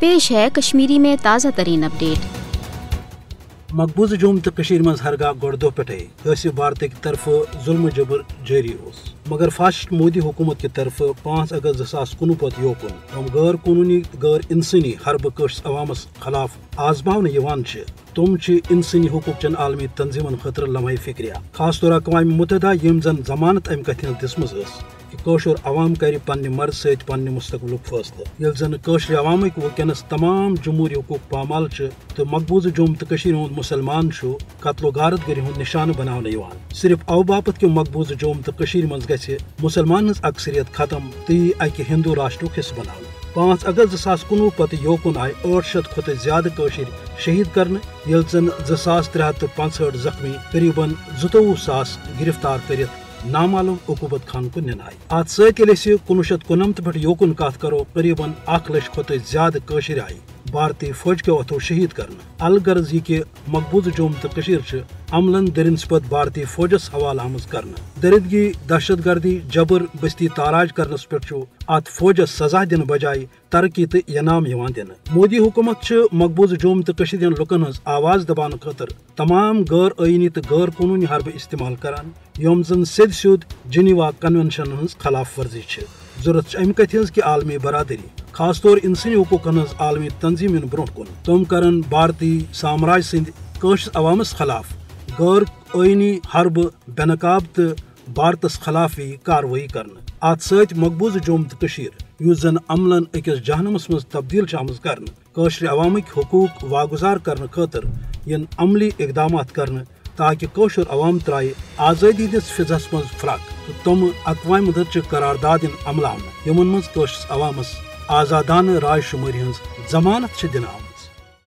پیش ہے کشمیری میں تازہ ترین اپڈیٹ۔ مقبوضہ جوم تو مز ہرگاہ گۄڈٕ دۄہ پٮ۪ٹھے ٲسۍ بھارت کی طرف ظلم جبر جاری مگر فاسسٹ مودی حکومت کی طرف 5 اگست 2019 پتہ یوکن تم غیر قانونی غیر انسانی حربہ کشس عوامس خلاف آزماونہ تم انسانی حقوق چن عالمی تنظیمن خاطر لمحہ فکریہ خاص طور اقوام متحدہ یم زن ضمانت امہ کتھ دِژمٕژ ٲس کہ قٲشُر عوام کر پنہ مرض ست پنہ مستقبلک فٲصلہٕ ییٚلہِ زن قٲشرِ عوامک ونکس تمام جمہوری حقوق پامال تو مقبوضہ جوم تو ہند مسلمان قتل و غارت گری ہند نشانہ بنانے صرف او باپت کہ مقبوضہ جوم تو مز گژھِ مسلمان ہز اکثریت ختم تو یہ اکہ ہندو راشٹرک حصہ بنانے 5 اگست 2019 پتہ یوکن آئی 800 کھت زیادہ قٲشِر شہید کرنے یل زن 2365 زخمی قریباً 22,000 گرفتار کرت نامعلوم عقوبت خان کو ننائے ات ست 1999 پہ یوکن کت کرو قریباً 1 لچھ کھت زیادہ قٲشِر آئی بھارتی فوج کے اتھو شہید کرنے الغرض یہ کہ مقبوضہ جوم تو عملن درنسبت بھارتی فوجس حوالہ آمز کرنے درندگی دہشت گردی جبر بستی تاراج کرنس پہ ات فوجس سزا دن بجائے ترقی تو انعام دن مودی حکومت مقبوضہ جوم تو لکن ہز آواز دبان خاطر تمام غیر آئینی تو غیر قانونی حربہ استعمال کران یم زن سید سیود جنیوا کنونشن ہز خلاف ورزی ضرورت امہ کتھ ہز کہ عالمی برادری خاص طور انسانی حقوقن ہز عالمی تنظیم برو کن تم کرن بھارتی سامراج سند قٲشر عوامس خلاف غیر آئینی حربہ بے نقاب تو بھارتس خلاف کاروٲیی کرنے ات ست مقبوضہ جوم تو اس زن عملن اکس جہنمس مز تبدیل آمز کرنے قٲشر عوامک حقوق واگزار کرنے خاطر ین عملی اقدامات کرنے تاکہ قٲشر عوام ترائے آزادی ہندس فضاس مز فرق تو تم اقوام متحدہ قرارداد عمل آمہ یمن مز قٲشرس عوامس آزادانہ رائے شماری ہز ضمانت دن